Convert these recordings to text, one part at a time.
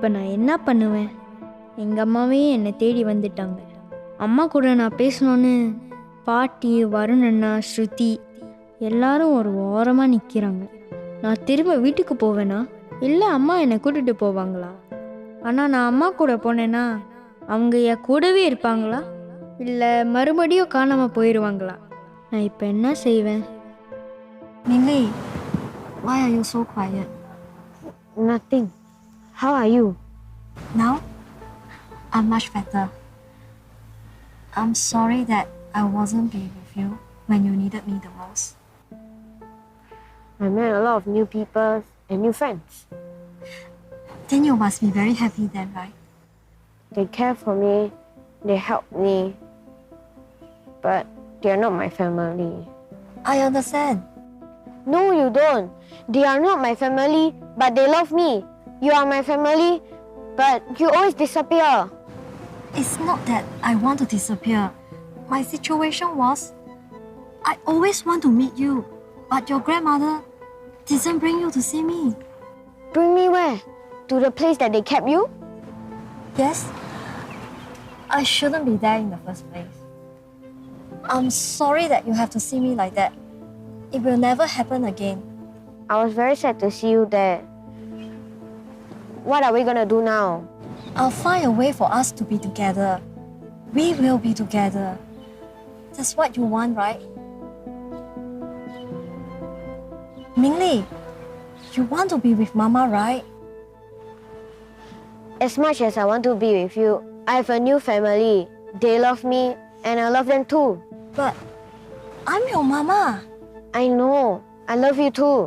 இப்போ நான் என்ன பண்ணுவேன்? எங்கள் அம்மாவே என்னை தேடி வந்துட்டாங்க. அம்மா கூட நான் பேசணுன்னு பாட்டி, வருண் அண்ணா, ஸ்ருதி எல்லாரும் ஒரு ஓரமாக நிற்கிறாங்க. நான் திரும்ப வீட்டுக்கு போவேனா இல்லை அம்மா என்னை கூட்டிகிட்டு போவாங்களா? ஆனால் நான் அம்மா கூட போனேன்னா அவங்க என் கூடவே இருப்பாங்களா இல்லை மறுபடியும் காணாமல் போயிடுவாங்களா? நான் இப்போ என்ன செய்வேன்? Mingli, why are you so quiet? Nothing. How are you? Now, I'm much better. I'm sorry that I wasn't be with you when you needed me the most. I met a lot of new people and new friends. Then you must be very happy then, right? They care for me, they help me, but they are not my family. I understand. No, you don't. They are not my family, but they love me. You are my family, but you always disappear. It's not that I want to disappear. My situation was, I always want to meet you, but your grandmother didn't bring you to see me. Bring me where? To the place that they kept you? Yes, I shouldn't be there in the first place. I'm sorry that you have to see me like that. It will never happen again. I was very sad to see you there. What are we gonna do now? I'll find a way for us to be together. We will be together. That's what you want, right? Mingli, you want to be with Mama, right? As much as I want to be with you, I have a new family. They love me and I love them too. But I'm your Mama. I know. I love you too.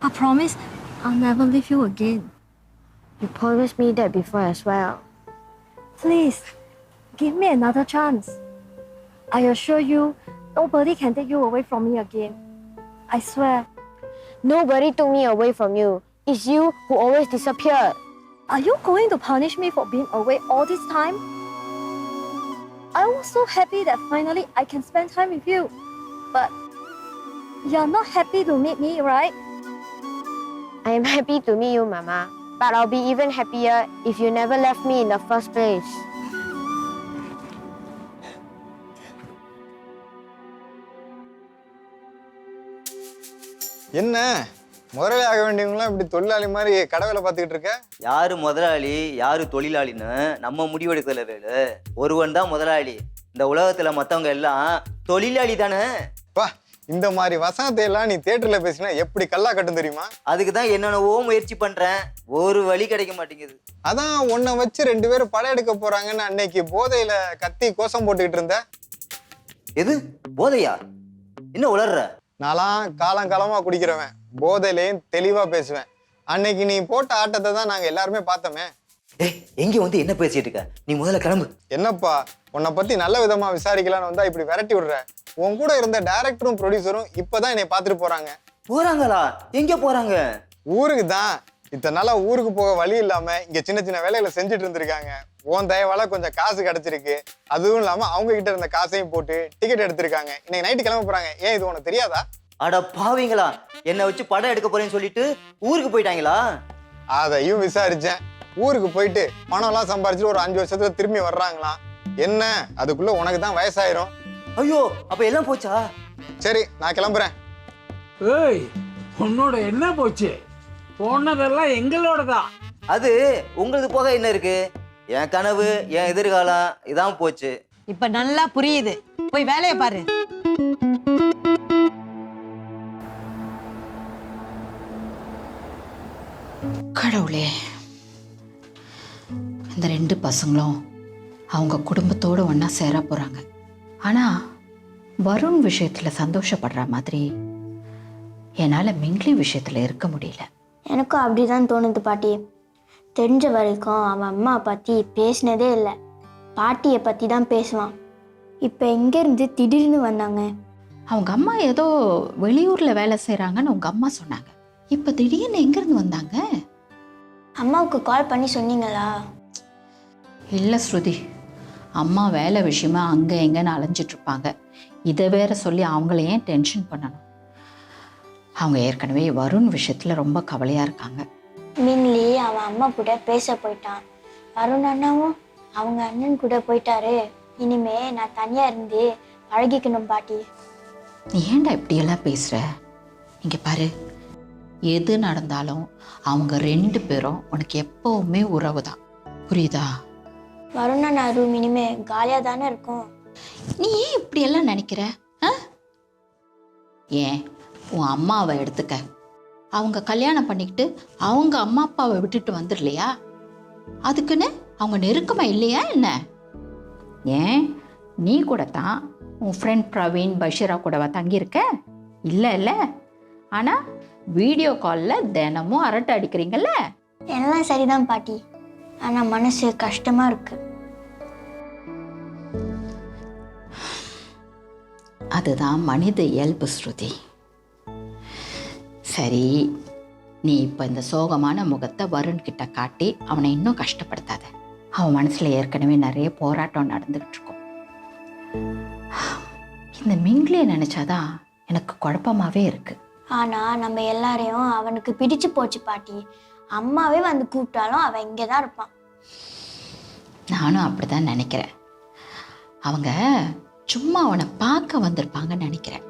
I promise I'll never leave you again. You promised me that before as well. Please, give me another chance. I assure you, nobody can take you away from me again. I swear. Nobody took me away from you. It's you who always disappeared. Are you going to punish me for being away all this time? I was so happy that finally I can spend time with you. But you're not happy to meet me, right? I am happy to meet you, Mama. But I'll be even happier if you never left me in the first place. என்ன முதலாளி ஆக வேண்டியவங்களாம் இப்படி தொழிலாளி மாதிரி கடவுளை பார்த்துக்கிட்டு இருக்க? யாரு முதலாளி யாரு தொழிலாளின்னு நம்ம முடிவெடுக்கல வேலு. ஒருவன் தான் முதலாளி. இந்த உலகத்துல மத்தவங்க எல்லாம் தொழிலாளி தானே. பா, இந்த மாதிரி வசனத்தை எல்லாம் நீ தியேட்டர்ல பேசினா எப்படி கல்லா கட்டும் தெரியுமா? அதுக்கு தான் என்னென்னவோ முயற்சி பண்றேன், ஒரு வழி கிடைக்க மாட்டேங்குது. அதான் உன்னை வச்சு 2 பேரும் படம் எடுக்க போறாங்கன்னு அன்னைக்கு போதையில கத்தி கோஷம் போட்டுக்கிட்டு இருந்த. எது போதையா? என்ன உளர்ற? நான்லாம் காலங்காலமா குடிக்கிறவன், போதையிலையும் தெளிவா பேசுவேன். அன்னைக்கு நீ போட்ட ஆட்டத்தை தான் நாங்க எல்லாருமே பார்த்தோமே. எங்க வந்து என்ன பேசிட்டு இருக்க? நீ முதல்ல கிளம்பு. என்னப்பா, உன்னை பத்தி நல்ல விதமா விசாரிக்கலான்னு வந்தா இப்படி விரட்டி விடுற. உன் கூட இருந்த டைரக்டரும் ப்ரொடியூசரும் இப்பதான் என்னை பார்த்துட்டு போறாங்க. போறாங்களா? எங்க போறாங்க? ஊருக்கு தான். இத்தனை நாளா ஊருக்கு போக வழி இல்லாம இங்க சின்ன சின்ன வேலைகளை செஞ்சுட்டு இருந்திருக்காங்க. உன் தயவால கொஞ்சம் காசு கிடைச்சிருக்கு. அதுவும் இல்லாம அவங்க கிட்ட இருந்த காசையும் போட்டு டிக்கெட் எடுத்திருக்காங்க. இன்னைக்கு நைட்டு கிளம்ப போறாங்க. ஏன் இது உனக்கு தெரியாதா? அட பாவீங்களா, என்ன வச்சு படம் எடுக்க போறேன்னு சொல்லிட்டு ஊருக்கு போயிட்டாங்களா? அதையும் விசாரிச்சேன். ஊருக்கு போயிட்டு பணம் எல்லாம் சம்பாரிச்சுட்டு ஒரு 5 வருஷத்துல திரும்பி வர்றாங்களாம். என்ன, அதுக்குள்ள உனக்கு தான் வயசாயிரும். ஐயோ, அப்ப எல்லாம் போச்சா? சரி, நான் கிளம்புறேன். ஏய், உன்னோட என்ன போச்சு? போனதெல்லாம் எங்களோட தான். அது உங்களுக்கு போக என்ன இருக்கு? என் கனவு, என் எதிர்காலம் இதான் போச்சு. இப்ப நல்லா புரியுது. போய் வேலையை பாரு. கடவுளே, இந்த 2 பசங்களும் அவங்க குடும்பத்தோடு ஒன்றா சேர போகிறாங்க. ஆனால் வருண் விஷயத்தில் சந்தோஷப்படுற மாதிரி என்னால் மிங்லி விஷயத்தில் இருக்க முடியல. எனக்கும் அப்படி தான் தோணுது பாட்டி. தெரிஞ்ச வரைக்கும் அவன் அம்மா பற்றி பேசினதே இல்லை. பாட்டியை பற்றி தான் பேசுவான். இப்போ எங்கேருந்து திடீர்னு வந்தாங்க? அவங்க அம்மா ஏதோ வெளியூரில் வேலை செய்கிறாங்கன்னு உங்கள் அம்மா சொன்னாங்க. இப்போ திடீர்னு எங்கேருந்து வந்தாங்க? அம்மாவுக்கு கால் பண்ணி சொன்னீங்களா? இல்லை ஸ்ருதி, அம்மா வேலை விஷயமா அங்கே எங்கேன்னு அலைஞ்சிட்ருப்பாங்க. இதை வேற சொல்லி அவங்கள ஏன் டென்ஷன் பண்ணணும்? அவங்க ஏற்கனவே வருண் விஷயத்தில் ரொம்ப கவலையாக இருக்காங்க. மின்லி அவன் அம்மா கூட பேச போயிட்டான். அருண் அண்ணாவும் அவங்க அண்ணன் கூட போயிட்டாரு. இனிமே நான் தனியா இருந்து பழகிக்கணும் பாட்டி. நீ ஏன்டா இப்படியெல்லாம் பேசுற? இங்க பாரு, எது நடந்தாலும் அவங்க 2 பேரும் உனக்கு எப்பவுமே உறவு தான், புரியுதா? வருண் அண்ணா ரூம் இனிமே காலியா தானே இருக்கும். நீ ஏன் இப்படியெல்லாம் நினைக்கிற? ஏன் உன் அம்மாவை எடுத்துக்க, அவங்க கல்யாணம் பண்ணிக்கிட்டு அவங்க அம்மா அப்பாவை விட்டுட்டு வந்துடலையா? அதுக்குன்னு அவங்க நெருக்கமா இல்லையா என்ன? ஏன் நீ கூட தான் உன் ஃப்ரெண்ட் பிரவீன் பஷீரா கூடவா தங்கியிருக்க? இல்லை இல்லை, ஆனால் வீடியோ காலில் தினமும் அரட்டை அடிக்கிறீங்கல்ல? எல்லாம் சரிதான் பாட்டி, ஆனா மனசு கஷ்டமா இருக்கு. அதுதான் மனித இயல்பு ஸ்ருதி. சரி, நீ இப்போ இந்த சோகமான முகத்தை வருண் கிட்ட காட்டி அவனை இன்னும் கஷ்டப்படுத்தாத. அவன் மனசில் ஏற்கனவே நிறைய போராட்டம் நடந்துகிட்டு இருக்கும். இந்த மிங்கிலியை நினைச்சாதான் எனக்கு குழப்பமாவே இருக்கு. ஆனா நம்ம எல்லாரையும் அவனுக்கு பிடிச்சு போச்சு பாட்டி. அம்மாவே வந்து கூப்பிட்டாலும் அவன் இங்கதான் இருப்பான். நானும் அப்படிதான் நினைக்கிறேன். அவங்க சும்மா அவனை பார்க்க வந்திருப்பாங்கன்னு நினைக்கிறேன்.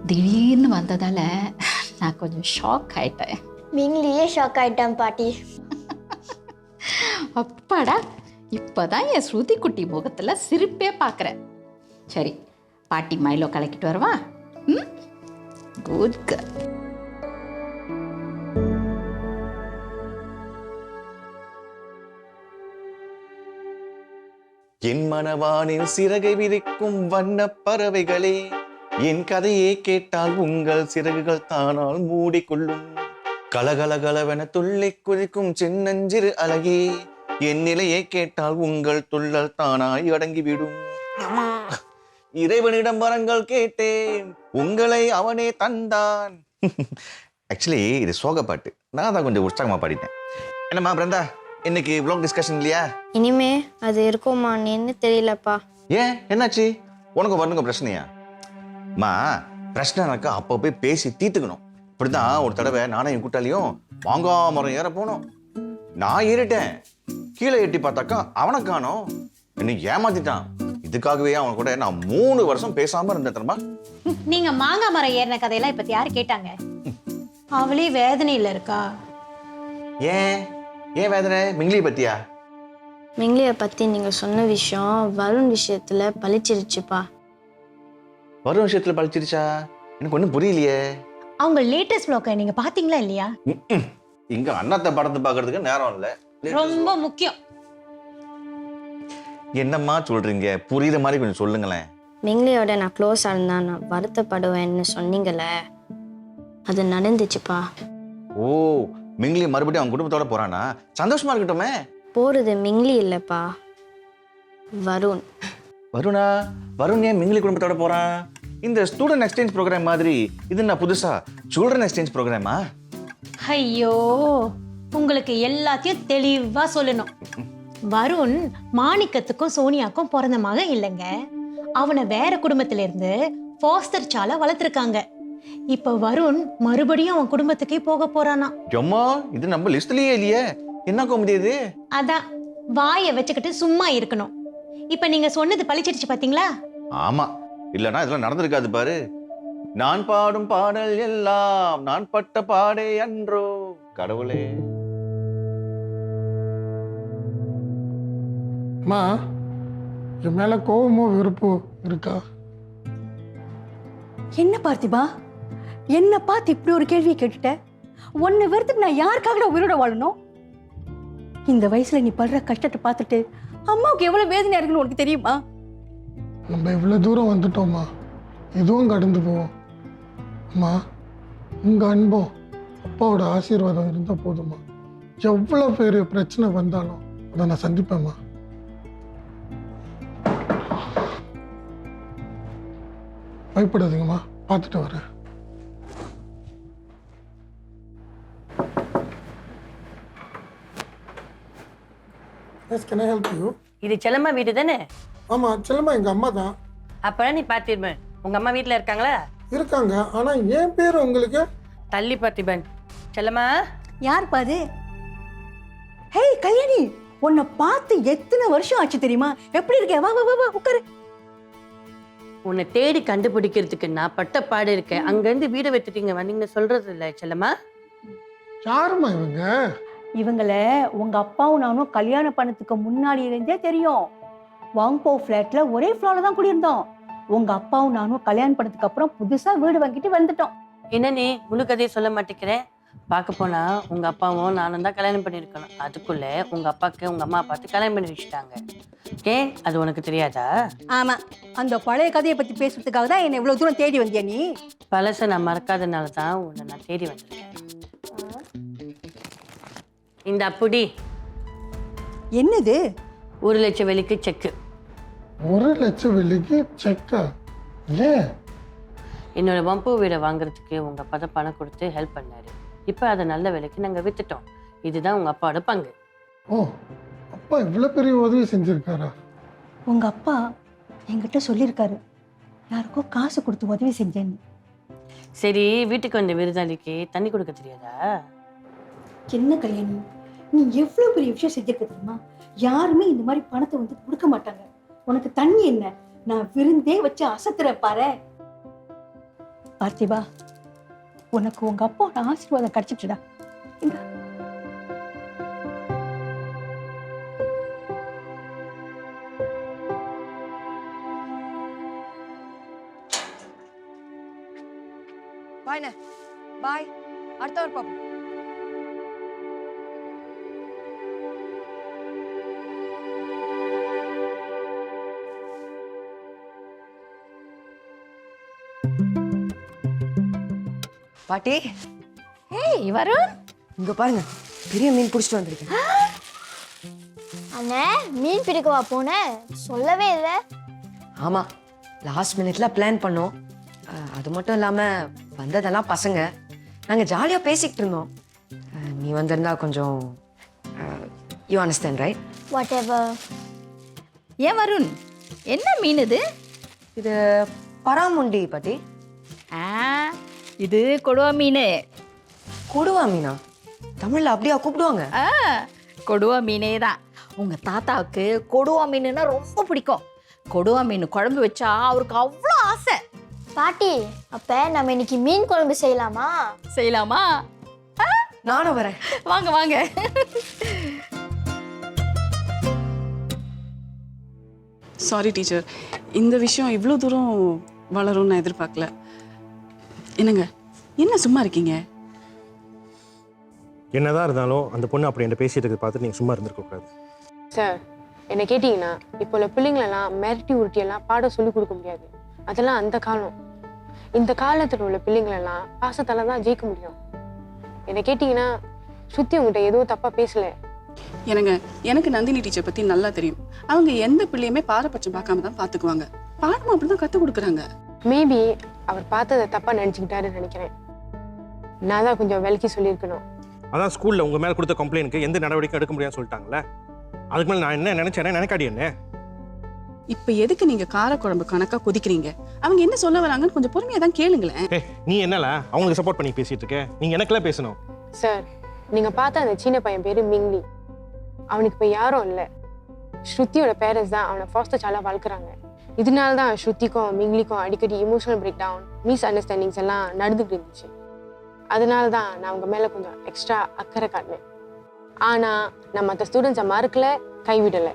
திடீர்னு வந்ததால நான் கொஞ்சம் ஷாக் ஆயிட்டேன். மிங்கிலியே ஷாக் ஆயிட்டான் பாட்டி. அப்பாடா, இப்போதான் என் ஸ்ருதி குட்டி முகத்துல சிரிப்பே பார்க்குறேன். சரி, பாட்டி மைலோ கலக்கிட்டு வரவா? Good girl. என் மனவானில் சிறகை விரிக்கும் வண்ண பறவைகளே, என் கதையை கேட்டால் உங்கள் சிறகுகள் தானால் மூடிக்கொள்ளும். கலகலகலவென துள்ளி குதிக்கும் சின்னஞ்சிறு அழகே, என் நிலையை கேட்டால் உங்கள் துள்ளல் தானாய் அடங்கிவிடும். இறைவனிடம் வரங்கள் கேட்டேன், உங்களை அவனே தந்தான். ஆக்சுவலி இது சோக பாட்டு, நான் தான் கொஞ்சம் உற்சாகமா பாடிட்டேன். என்னம்மா பிருந்தா, இன்னைக்கு vlog டிஸ்கஷன் இல்லையா? இனிமே அது இருக்குமான்னு தெரியலப்பா. ஏன், என்னாச்சு? உனக்கு வரணுங்க பிரச்சனையா? மா, பிரச்சனைனாக்கா அப்போ போய் பேசி தீர்த்துக்கணும். இப்படிதான் ஒரு தடவை நானும் என் கூட்டாளியும் மாங்காய் மரம் ஏற போனோம். நான் ஏறிட்டேன், கீழே எட்டி பார்த்தாக்கா அவனை காணோம். என்னை ஏமாத்திட்டான். இதுக்காகவே அவன் கூட நான் 3 வருஷம் பேசாம இருந்தேன் தெரியுமா? நீங்க மாங்காய் மரம் ஏறின கதையெல்லாம் இப்ப யாரு கேட்டாங்க? அவளே வேதனையில இருக்கா. ஏன் ஏன் வேதனை? மிங்கிலி பத்தியா? மிங்கிலியை பத்தி நீங்க சொன்ன விஷயம் வருண் விஷயத்துல பழிச்சிருச்சுப்பா. வரும் விஷயத்துல பழிச்சிருச்சா? எனக்கு ஒன்றும் புரியலையே. அவங்க லேட்டஸ்ட் வ்ளாக நீங்க பாத்தீங்களா இல்லையா? இங்க அண்ணாத்த படத்தை பாக்குறதுக்கு நேரம் இல்ல. ரொம்ப முக்கியம். என்னம்மா சொல்றீங்க? புரியுற மாதிரி கொஞ்சம் சொல்லுங்களேன். மிங்கிலியோட நான் க்ளோஸா இருந்தா நான் வருத்தப்படுவேன்னு சொன்னீங்கல்ல, அது நடந்துச்சுப்பா. ஓ, மிங்கிலி மறுபடியும் அவன் குடும்பத்தோட போறானா? சந்தோஷமா இருக்கட்டுமே. போறது மிங்கிலி இல்லப்பா, வருண். வருணா? வருண் ஏன் மிங்கிலி குடும்பத்தோட போறான்? இந்த ஸ்டூடெண்ட் எக்ஸ்சேஞ்ச் ப்ரோக்ராம் மாதிரி இது என்ன புதுசா சில்ட்ரன் எக்ஸ்சேஞ்ச் ப்ரோக்ராமா? ஐயோ, உங்களுக்கு எல்லாத்தையும் தெளிவா சொல்லணும். வருண் மாணிக்கத்துக்கும் சோனியாக்கும் பிறந்த மகன் இல்லைங்க. அவனை வேற குடும்பத்தில இருந்து ஃபாஸ்டர் சால வளர்த்திருக்காங்க. இப்ப வருண் மறுபடியும் அவன் குடும்பத்துக்கே போக போறானா. அம்மா, இது நம்ம லிஸ்ட்லயே இல்லையே. என்ன காமெடி இது? அதான், வாயை வச்சுக்கிட்டு சும்மா இருக்கணும். இப்ப நீங்க சொன்னது பழிச்சிடுச்சு பாத்தீங்களா? ஆமா, இல்லனா இதெல்லாம் நடந்திருக்காது பாரு. நான் பாடும் பாடல் எல்லாம் நான் பட்ட பாடே அன்றோ கடவுளே. அம்மா, என் மேல கோவமோ வெறுப்போ இருக்கா? என்ன பார்த்திபா, என்ன பார்த்து இப்படி ஒரு கேள்வியை கேட்டுட்ட? உன்னை வெறுத்துட்டு நான் யாருக்காக உயிரோட வாழணும்? இந்த வயசுல நீ படுற கஷ்டத்தை பார்த்துட்டு அம்மாவுக்கு எவ்வளவு வேதனையா இருக்குன்னு உனக்கு தெரியுமா? நம்ம இவ்வளவு தூரம் வந்துட்டோம்மா, இதுவும் கடந்து போவோம். அம்மா, உங்க அன்பும் அப்பாவோட ஆசீர்வாதம் இருந்தா போதுமா. எவ்வளவு பெரிய பிரச்சனை வந்தாலும் அதை நான் சந்திப்பேம்மா. பயப்படாதீங்கம்மா, பார்த்துட்டு வரேன். Yes, can I help you? இது செல்லம்மா வீடு தானே? ஆமா, செல்லம்மா எங்க அம்மா தான். அப்பதான் நீ பார்த்திபன், உங்க அம்மா வீட்டுல இருக்காங்களா? இருக்காங்க, ஆனா என் பேர் உங்களுக்கு தள்ளி பார்த்திபன். செல்லம்மா, யார் பாது? கல்யாணி, உன்னை பார்த்து எத்தனை வருஷம் ஆச்சு தெரியுமா? எப்படி இருக்க? வா வா வா வா உட்காரு. உன்னை தேடி கண்டுபிடிக்கிறதுக்கு நான் பட்ட பாடு இருக்கேன். அங்கேருந்து வீடை விட்டுட்டீங்க வந்தீங்கன்னு சொல்றது இல்லை செல்லம்மா. யாருமா இவங்க? இவங்கள உங்க அப்பாவும் நானும் கல்யாணம் பண்ணதுக்கு முன்னாடி இருந்தே தெரியும். வாங்கோ ஃபிளாட்ல ஒரே ஃப்ளோர்ல தான் குடியிருந்தோம். உங்க அப்பாவும் நானும் கல்யாணம் பண்ணதுக்கு அப்புறம் புதுசா வீடு வாங்கிட்டு வந்துட்டோம். என்ன நீ முழு கதையை சொல்ல மாட்டேங்கிறேன்? பார்க்க போனா உங்க அப்பாவும் நானும் தான் கல்யாணம் பண்ணியிருக்கணும். அதுக்குள்ள உங்க அப்பாவுக்கு உங்க அம்மா பார்த்து கல்யாணம் பண்ணி வச்சுட்டாங்க. ஏன் அது உனக்கு தெரியாதா? ஆமா, அந்த பழைய கதையை பத்தி பேசுறதுக்காக தான் என்ன இவ்வளவு தூரம் தேடி வந்தியா நீ? பழசை நான் மறக்காதனால தான் உன்னை நான் தேடி வந்திருக்கேன். இந்த அப்படி என்னது? 1 லட்சம் வெள்ளிக்கு செக்கு. 1 லட்சம் வெள்ளிக்கு செக்கா? ஏன்? என்னோட வம்பு வீடை வாங்குறதுக்கு உங்க அப்பா தான் பணம் கொடுத்து ஹெல்ப் பண்ணாரு. இப்போ அதை நல்ல விலைக்கு நாங்கள் வித்துட்டோம். இதுதான் உங்க அப்பாவோட பங்கு. ஓ, அப்பா இவ்வளவு பெரிய உதவி செஞ்சிருக்காரா? உங்க அப்பா என்கிட்ட சொல்லியிருக்காரு, யாருக்கோ காசு கொடுத்து உதவி செஞ்சேன்னு. சரி, வீட்டுக்கு வந்த விருந்தாளிக்கு தண்ணி கொடுக்க தெரியாதா? என்ன கல்யாணி, நீ எவ்வளவு பெரிய விஷயம் செஞ்சிருக்க தெரியுமா? யாருமே இந்த மாதிரி பணத்தை வந்து கொடுக்க மாட்டாங்க. உனக்கு தண்ணி என்ன, நான் விருந்தே வச்சு அசத்துற பாரு. பார்த்திபா, உனக்கு உங்க அப்பாவோட ஆசீர்வாதம் கிடைச்சிட்டுடா. பாய்ண்ணே, பாய். அடுத்த வாரம் பார்ப்போம். பாட்டி, ஏய் வருண், இங்க பாருங்க, பெரிய மீன் பிடிச்சிட்டு வந்திருக்கேன். அண்ணே மீன் பிடிக்கவா போன? சொல்லவே இல்லை. ஆமா, லாஸ்ட் மினிட்ல பிளான் பண்ணோம். அது மட்டும் இல்லாம வந்ததெல்லாம் பசங்க. நாங்க ஜாலியா பேசிக்கிட்டு இருந்தோம். நீ வந்திருந்தா கொஞ்சம் you understand right? What ever. ஏன் வருண், என்ன மீன் இது? இது பராமுண்டி பாட்டி. இது கொடுவா மீன். கொடுவா மீனா? தமிழ்ல அப்படியா கூப்பிடுவாங்க? கொடுவா மீனே தான். உங்க தாத்தாவுக்கு கொடுவா மீனுன்னா ரொம்ப பிடிக்கும். கொடுவா மீன் குழம்பு வச்சா அவருக்கு அவ்வளோ ஆசை. பாட்டி, அப்ப நம்ம இன்னைக்கு மீன் குழம்பு செய்யலாமா? செய்யலாமா? நானும் வரேன். வாங்க வாங்க. சாரி டீச்சர், இந்த விஷயம் இவ்வளோ தூரம் வளரும்னு நான் எதிர்பார்க்கல. என்னங்க, என்ன சும்மா இருக்கீங்க? என்னதான் இருந்தாலும் அந்த பொண்ணு அப்படி என்ன பேசிட்டு இருக்கிறத பார்த்து நீங்கள் சும்மா இருந்திருக்க கூடாது. சார், என்ன கேட்டிங்கன்னா இப்போ உள்ள பிள்ளைங்களெல்லாம் மிரட்டி உருட்டியெல்லாம் பாடம் சொல்லி கொடுக்க முடியாது. அதெல்லாம் அந்த காலம். இந்த காலத்தில் உள்ள பிள்ளைங்களெல்லாம் பாசத்தால தான் ஜெயிக்க முடியும். என்ன கேட்டிங்கன்னா சுற்றி உங்கள்கிட்ட எதுவும் தப்பாக பேசல. எனக்கு நந்தினி டீச்சர் பற்றி நல்லா தெரியும். அவங்க எந்த பிள்ளையுமே பாரபட்சம் பார்க்காம தான் பார்த்துக்குவாங்க. பாடமும் அப்படி தான் கற்றுக் கொடுக்குறாங்க. மேபி அவர் பார்த்ததை தப்பாக நினச்சிக்கிட்டாருன்னு நினைக்கிறேன். நான் தான் கொஞ்சம் விலக்கி சொல்லியிருக்கணும். அதான் ஸ்கூலில் உங்கள் மேலே கொடுத்த கம்ப்ளைண்ட்க்கு எந்த நடவடிக்கையும் எடுக்க முடியாதுன்னு சொல்லிட்டாங்களே. அதுக்கு மேலே நான் என்ன நினைச்சேன் நினைக்காடி என்ன? இப்போ எதுக்கு நீங்க காரக்குழம்பு கணக்கா கொதிக்கிறீங்க? அவங்க என்ன சொல்ல வராங்கன்னு கொஞ்சம் பொறுமையா தான் கேளுங்களேன். நீ என்னல அவங்களுக்கு சப்போர்ட் பண்ணி பேசிட்டு இருக்க? நீங்க எனக்குலாம் பேசணும். சார், நீங்க பார்த்த அந்த சின்ன பையன் பேரு மிங்லி. அவனுக்கு இப்போ யாரும் இல்லை. ஸ்ருதியோட பேரண்ட்ஸ் தான் அவனை ஃபாஸ்டர் சாலாக வளர்க்குறாங்க. இதனால தான் ஸ்ருதிக்கும் மிங்லிக்கும் அடிக்கடி emotional breakdown, misunderstandings எல்லாம் நடந்துகிட்டு இருந்துச்சு. அதனால தான் நான் அவங்க மேலே கொஞ்சம் எக்ஸ்ட்ரா அக்கறை காட்டினேன். ஆனால் நான் மற்ற ஸ்டூடெண்ட்ஸை மறுக்கல, கைவிடலை.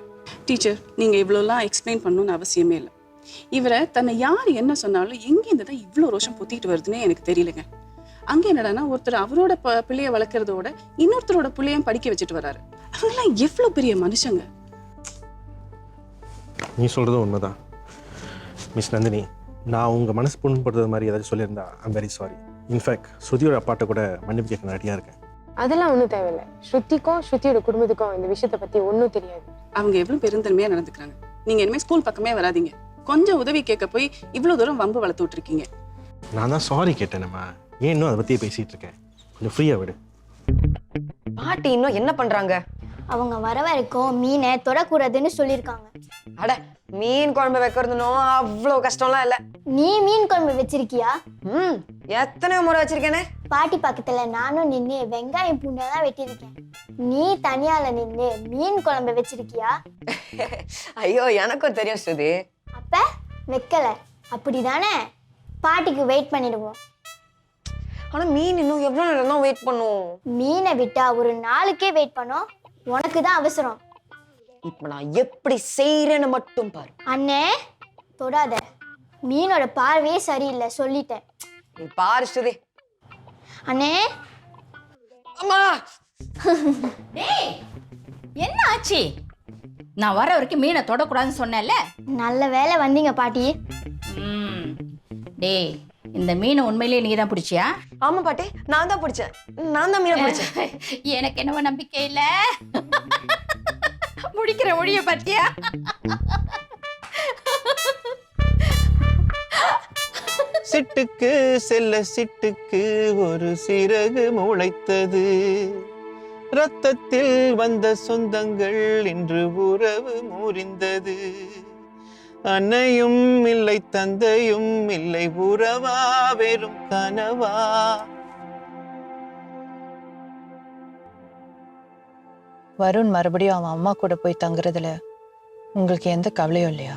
டீச்சர், நீங்க இவ்வளோலாம் எக்ஸ்பிளைன் பண்ணணும்னு அவசியமே இல்லை. இவரை தன்னை யார் என்ன சொன்னாலும் எங்கேருந்து தான் இவ்வளோ ரோஷம் பொத்திட்டு வருதுன்னே எனக்கு தெரியலங்க. அங்கே என்னடானா ஒருத்தர் அவரோட பிள்ளைய வளர்க்கறதோட இன்னொருத்தரோட பிள்ளையும் படிக்க வச்சுட்டு வராரு. அவங்கெல்லாம் எவ்வளோ பெரிய மனுஷங்க. நீ சொல்றது உண்மைதான் மிஸ் நந்தினி. நான் உங்க மனசு புண்படுறது மாதிரி ஏதாச்சும் சொல்லியிருந்தா ஐம் வெரி சாரி. இன்ஃபேக்ட் ஸ்ருதியோட அப்பாட்ட கூட மன்னிப்பு கேட்க ரெடியாக இருக்கேன். அதெல்லாம் ஒன்றும் தேவையில்லை. ஸ்ருதிக்கும் ஸ்ருதியோட குடும்பத்துக்கும் இந்த விஷயத்தை பற்றி ஒன்றும் தெரியாது. அவங்க எவ்வளோ பெருந்தன்மையாக நடந்துக்கிறாங்க. நீங்கள் இனிமேல் ஸ்கூல் பக்கமே வராதிங்க. கொஞ்சம் உதவி கேட்க போய் இவ்வளோ தூரம் வம்பு வளர்த்து விட்டுருக்கீங்க. நான் தான் சாரி கேட்டேன்மா. ஏன் இன்னும் அதை பற்றியே பேசிகிட்டு இருக்கேன்? கொஞ்சம் ஃப்ரீயாக விடு. பாட்டி இன்னும் என்ன பண்ணுறாங்க? அவங்க வர வரைக்கும் மீனை தொடக்கூடாதுன்னு சொல்லியிருக்காங்க. அட, மீன் குழம்பு வைக்கிறதுனும் அவ்வளோ கஷ்டம்லாம் இல்லை. நீ மீன் குழம்பு வச்சிருக்கியா? எத்தனை முறை வச்சிருக்கேனே. பாட்டி பக்கத்துல நானும் நின்று வெங்காயம் பூண்டெல்லாம் வெட்டியிருக்கேன். நீ தனியால நின்று மீன் குழம்பு வச்சிருக்கியா? ஐயோ எனக்கும் தெரியும் ஸ்ருதி. அப்ப வைக்கல அப்படிதானே? பாட்டிக்கு வெயிட் பண்ணிடுவோம். ஆனா மீன் இன்னும் எவ்வளவு நேரம் தான் வெயிட் பண்ணும்? மீனை விட்டா ஒரு நாளுக்கே வெயிட் பண்ணோம். உனக்கு தான் அவசரம். இப்ப நான் எப்படி செய்யறேன்னு மட்டும் பாரு. அண்ணே தொடாத, மீனோட பார்வையே சரியில்லை சொல்லிட்டேன். நீ பாரு ஸ்ருதி. அண்ணே அம்மா டேய் என்ன ஆச்சு? நான் வர வரைக்கும் மீனை தொடக்கூடாதுன்னு சொன்னேன்ல. நல்ல வேலை வந்தீங்க பாட்டி. டேய் இந்த மீனை உண்மையிலேயே நீ தான் பிடிச்சியா? ஆமா பாட்டி, நான் தான் பிடிச்சேன். நான் தான் மீனை பிடிச்சேன். எனக்கு என்னவோ நம்பிக்கை இல்ல. முடிக்கிற ஒழிய பத்தியா? சிட்டுக்கு செல்ல சிட்டுக்கு ஒரு சிறகு முளைத்தது, ரத்தத்தில் வந்த சொந்தங்கள் இன்று உறவு முறிந்தது. அன்னையும் இல்லை தந்தையும் இல்லை, உறவா வெறும் கனவா. வருண் மறுபடியும் அவன் அம்மா கூட போய் தங்குறதுல உங்களுக்கு எந்த கவலையும் இல்லையா?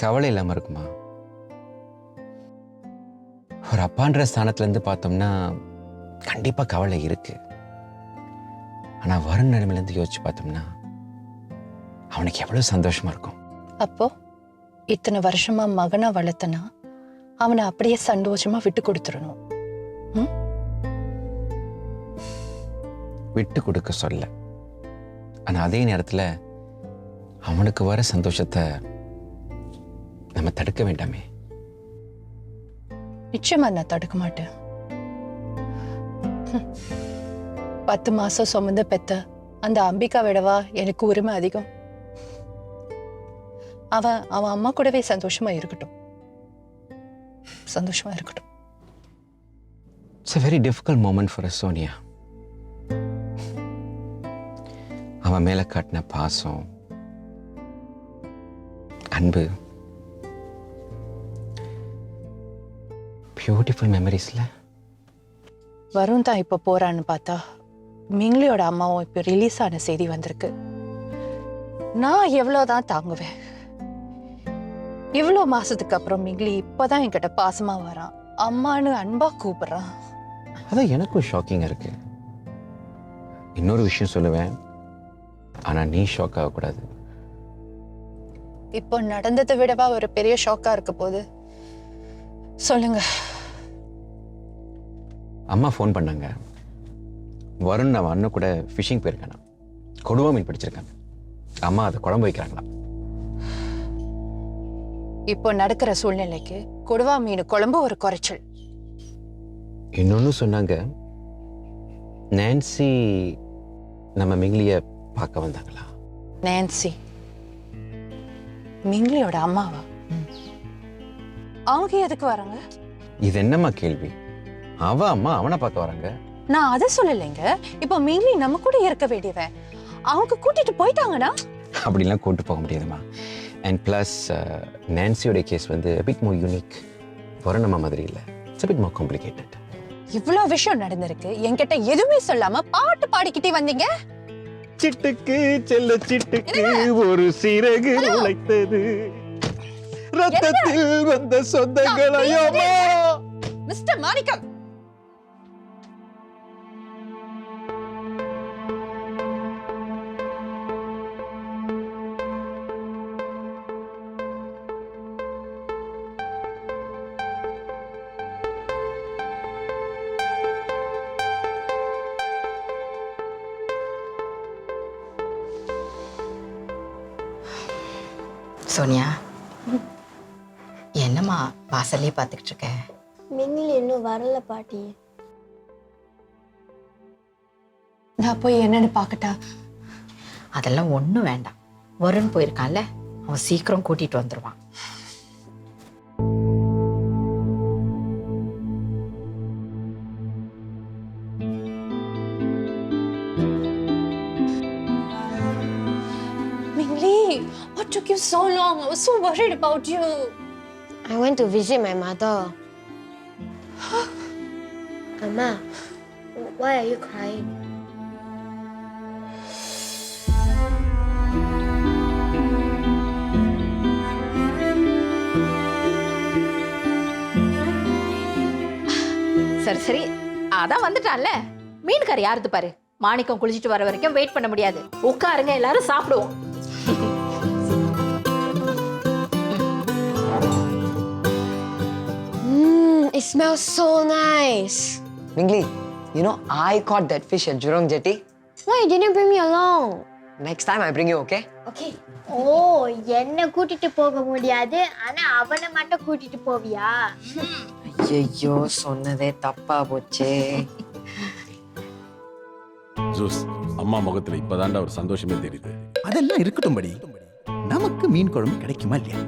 கவலை இல்லாம இருக்குமா? ஒரு அப்பான்ற ஸ்தானத்துல இருந்து பார்த்தோம்னா கண்டிப்பா கவலை இருக்கு. ஆனா வருண் நிலைமையில இருந்து யோசிச்சு பார்த்தோம்னா அவனுக்கு எவ்வளவு சந்தோஷமா இருக்கும். அப்போ இத்தனை வருஷமா மகனா வளர்த்தனா அவனை அப்படியே சந்தோஷமா விட்டு கொடுத்துடணும். விட்டு கொடுக்க சொல்ல, ஆனா அதே நேரத்துல அவனுக்கு வர சந்தோஷத்தை நம்ம தடுக்க வேண்டாமே. நிச்சயமா நான் தடுக்க மாட்டேன். 10 மாசம் சுமந்த பெத்த அந்த அம்பிகா விடவா எனக்கு உரிமை அதிகம். அவன் அம்மா கூடவே சந்தோஷமா இருக்கட்டும். சந்தோஷமா இருக்கட்டும். It's a very difficult moment for us, Sonia. அவன் மேல காட்டின பாசம், அன்பு, பியூட்டிஃபுல் மெமரிஸ்ல. வருண் தான் இப்ப போறான்னு பார்த்தா மிங்லியோட அம்மாவும் இப்ப ரிலீஸ் ஆன செய்தி வந்திருக்கு. நான் எவ்வளவுதான் தாங்குவேன்? இவ்வளோ மாசத்துக்கு அப்புறம் மிங்லி இப்பதான் என்கிட்ட பாசமா வரான், அம்மானு அன்பா கூப்பிடுறான். அதான் எனக்கும் ஷாக்கிங்கா இருக்கு. இன்னொரு விஷயம் சொல்லுவேன், ஆனா நீ ஷாக் ஆகக்கூடாது. இப்போ நடந்ததை விடவா ஒரு பெரிய ஷாக்கா இருக்க போகுது? சொல்லுங்க. அம்மா ஃபோன் பண்ணாங்க. வருண் அவன் அண்ணன் கூட ஃபிஷிங் போயிருக்கானா, கொடுவா மீன் பிடிச்சிருக்காங்க. அம்மா அதை குழம்பு வைக்கிறாங்களா. இப்போ நடக்கிற சூழ்நிலைக்கு கொடுவா மீன் குழம்பு ஒரு குறைச்சல். இன்னொன்னு சொன்னாங்க, நான்சி நம்ம மிங்லிய பார்க்க வந்தாங்களா. நான்சி மிங்லியோட அம்மாவா? அவங்க எதுக்கு வராங்க? இது என்னம்மா கேள்வி? அவ அம்மா அவனை பார்க்க வராங்க. நான் அதை சொல்லலைங்க. இப்போ மிங்லி நம்ம கூட இருக்க வேண்டியவன், அவங்க கூட்டிட்டு போயிட்டாங்கன்னா அப்படிலாம் கூட்டு போக முடியாதுமா. அண்ட் பிளஸ் நான்சியோட கேஸ் வந்து a bit more unique. Varun அம்மா மாதிரி இல்லை. It's a bit more complicated. இவ்வளவு விஷயம் நடந்திருக்கு, என்கிட்ட எதுவுமே சொல்லாம பாட்டு பாடிக்கிட்டே வந்தீங்க. சிட்டுக்கு செல்ல சிட்டுக்கு ஒரு சிறகு முளைத்தது, ரத்தத்தில் வந்த சொந்தங்கள். ஐயோ மிஸ்டர் மாணிக்கம், சோனியா, என்னம்மா வாசல்லே பார்த்துக்கிட்டு இருக்க? மிங்கில் இன்னும் வரல பாட்டி. நான் போய் என்னன்னு பார்க்கட்டா? அதெல்லாம் ஒன்றும் வேண்டாம். வருண் போயிருக்கான்ல, அவன் சீக்கிரம் கூட்டிட்டு வந்துடுவான். Mingli, what took you so long? I was so worried about you. I went to visit my mother. அம்மா Why are you crying? சரி சரி அதான் வந்துட்டான்ல மீன் கறி யாருது பாரு. மாணிக்கம் குளிச்சுட்டு வர வரைக்கும் வெயிட் பண்ண முடியாது. உட்காருங்க, எல்லாரும் சாப்பிடுவோம். It smells so nice. Mingli, you know I caught that fish at Jurong Jetty. Why you didn't bring me along? Next time I bring you, okay? Okay. ஓ, என்ன கூட்டிட்டு போக முடியாது, ஆனா அவனை மட்டும் கூட்டிட்டு போவியா? ஐயோ, சொன்னதே தப்பா போச்சே. ஜூஸ், அம்மா முகத்துல இப்பதான்டா ஒரு சந்தோஷமே தெரியுது. அதெல்லாம் இருக்கட்டும் படி. நமக்கு மீன் குழம்பு கிடைக்குமா இல்லையா?